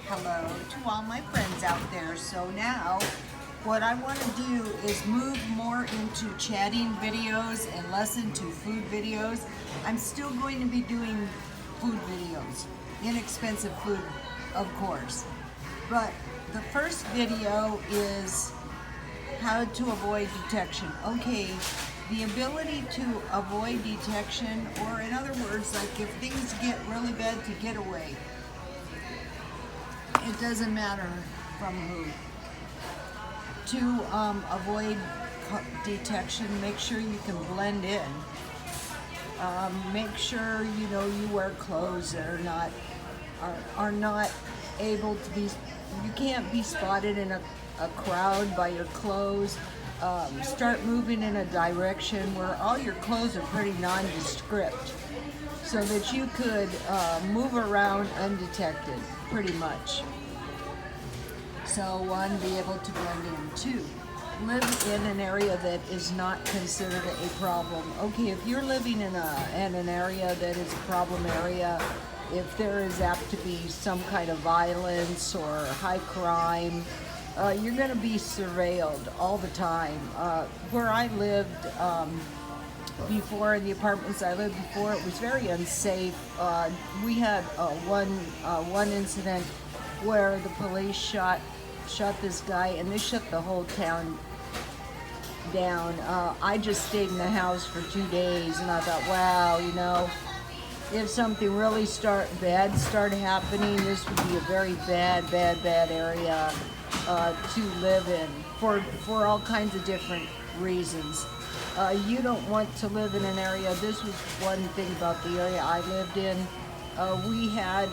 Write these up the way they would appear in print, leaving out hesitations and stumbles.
Hello to all my friends out there. So now what I want to do is move more into chatting videos and less into food videos. I'm still going to be doing food videos, inexpensive food, of course. But the first video is how to avoid detection. Okay, the ability to avoid detection, or in other words, like if things get really bad, to get away. It doesn't matter from who. To avoid detection, make sure you can blend in. Make sure you wear clothes that are not able to be. You can't be spotted in a crowd by your clothes. Start moving in a direction where all your clothes are pretty nondescript, so that you could move around undetected, pretty much. So one, be able to blend in. Two, live in an area that is not considered a problem. Okay, if you're living in an area that is a problem area, if there is apt to be some kind of violence or high crime, you're going to be surveilled all the time. Where I lived before, in the apartments I lived before, it was very unsafe. We had one incident where the police shot this guy, and they shut the whole town down. I just stayed in the house for 2 days, and I thought, wow, if something really bad started happening, this would be a very bad area to live in for all kinds of different reasons. You don't want to live in an area. This was one thing about the area I lived in. We had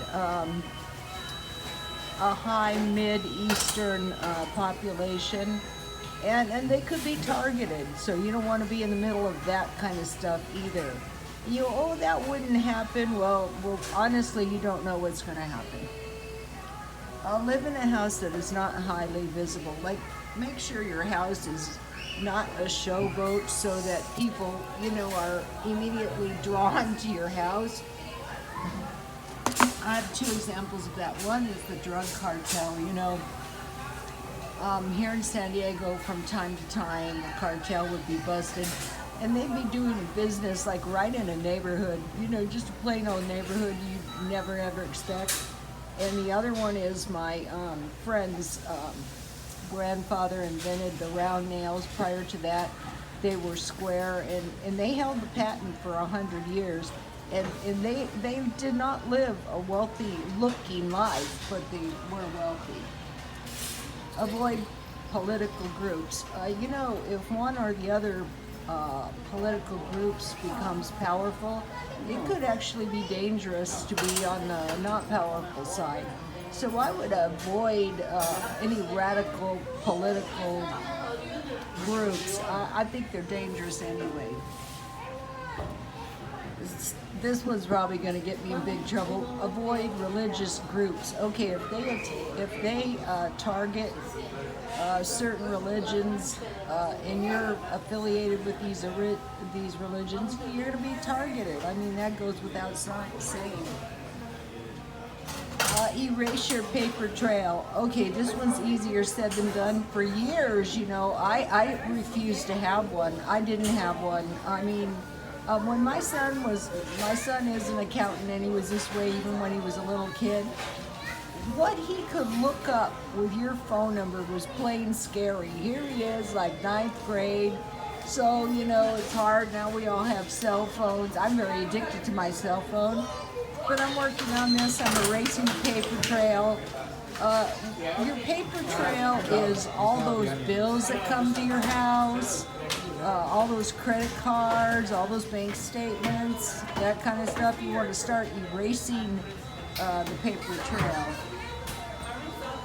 a high Mid-Eastern population, and they could be targeted, so you don't want to be in the middle of that kind of stuff either. That wouldn't happen. Well, honestly, you don't know what's going to happen. Live in a house that is not highly visible. Like, make sure your house is not a showboat, so that people, are immediately drawn to your house. I have 2 examples of that. One is the drug cartel. Here in San Diego, from time to time, the cartel would be busted, and they'd be doing business like right in a neighborhood, just a plain old neighborhood you'd never ever expect. And the other one is my friend's grandfather invented the round nails. Prior to that, they were square, and they held the patent for 100 years. And they did not live a wealthy looking life, but they were wealthy. Avoid political groups. If one or the other political groups becomes powerful, it could actually be dangerous to be on the not powerful side. So I would avoid any radical political groups. I think they're dangerous anyway. This one's probably going to get me in big trouble. Avoid religious groups. Okay, if they target certain religions, and you're affiliated with these religions, you're going to be targeted. I mean, that goes without saying. Erasure paper trail. Okay, this one's easier said than done. For years, I refused to have one. I didn't have one. I mean, when my son is an accountant, and he was this way even when he was a little kid. What he could look up with your phone number was plain scary. Here he is, like 9th grade. So, it's hard. Now we all have cell phones. I'm very addicted to my cell phone. But I'm working on this. I'm erasing the paper trail. Your paper trail is all those bills that come to your house. All those credit cards, all those bank statements, that kind of stuff. You want to start erasing the paper trail.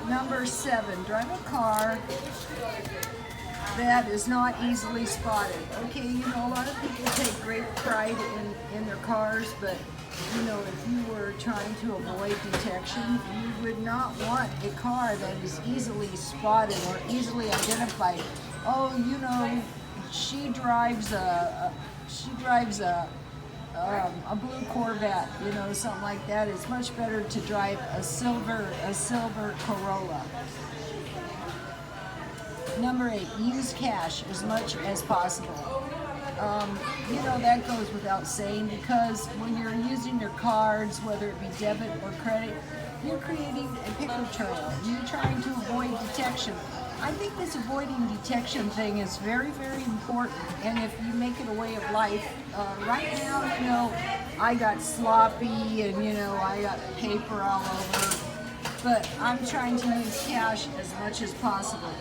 Number 7, drive a car that is not easily spotted. Okay, a lot of people take great pride in their cars, but if you were trying to avoid detection, you would not want a car that is easily spotted or easily identified. Oh, she drives a a blue Corvette, you know, something like that. It's much better to drive a silver Corolla. Number 8, use cash as much as possible. You know, that goes without saying, because when you're using your cards, whether it be debit or credit, you're creating a paper trail. You're trying to avoid detection. I think this avoiding detection thing is very, very important. And if you make it a way of life, right now, you know, I got sloppy and, you know, I got paper all over. But I'm trying to use cash as much as possible.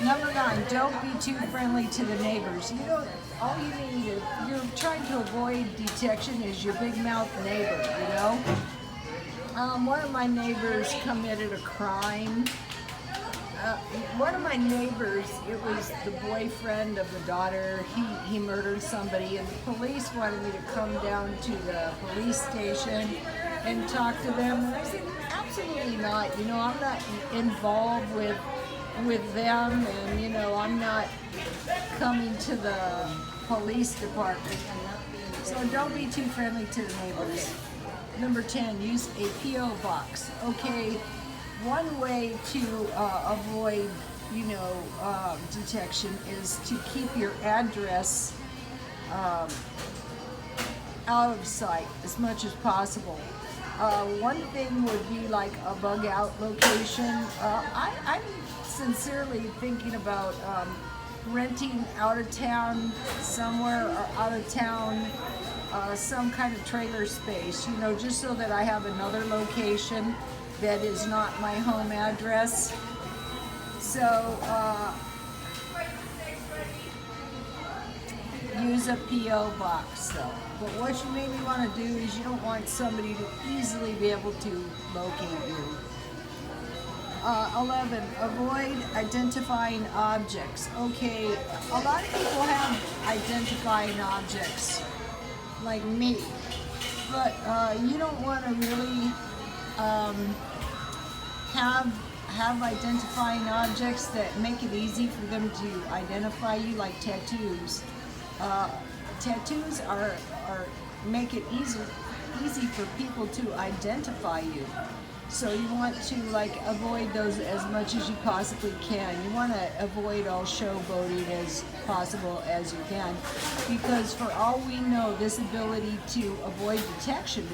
Number 9, don't be too friendly to the neighbors. You know, all you need, if you're trying to avoid detection, is your big mouth neighbor, you know? One of my neighbors committed a crime. One of my neighbors, it was the boyfriend of the daughter, he murdered somebody, and the police wanted me to come down to the police station and talk to them. And I said, absolutely not. You know, I'm not involved with them, and you know, I'm not coming to the police department. So don't be too friendly to the neighbors. Number 10, use a P.O. box. Okay, one way to avoid, you know, detection is to keep your address out of sight as much as possible. One thing would be like a bug out location. I'm sincerely thinking about renting out of town somewhere, or out of town some kind of trailer space, you know, just so that I have another location that is not my home address. So use a P.O. box though. But what you maybe want to do is you don't want somebody to easily be able to locate you. 11, avoid identifying objects. Okay, a lot of people have identifying objects, like me, but you don't want to really have identifying objects that make it easy for them to identify you, like tattoos. Tattoos make it easy for people to identify you. So you want to like avoid those as much as you possibly can. You want to avoid all showboating as possible as you can, because for all we know, this ability to avoid detection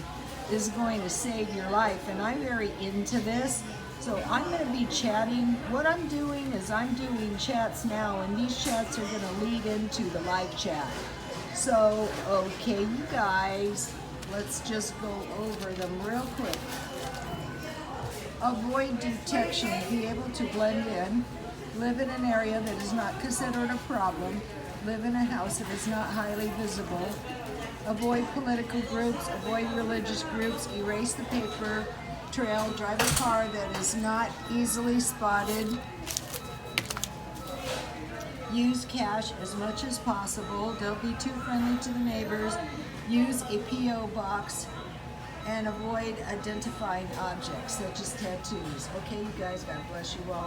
is going to save your life. And I'm very into this. So I'm going to be chatting. What I'm doing is I'm doing chats now, and these chats are going to lead into the live chat. So, okay, you guys, let's just go over them real quick. Avoid detection, be able to blend in, live in an area that is not considered a problem, live in a house that is not highly visible, avoid political groups, avoid religious groups, erase the paper trail, drive a car that is not easily spotted, use cash as much as possible, don't be too friendly to the neighbors, use a P.O. box, and avoid identifying objects such as tattoos. Okay, you guys, God bless you all.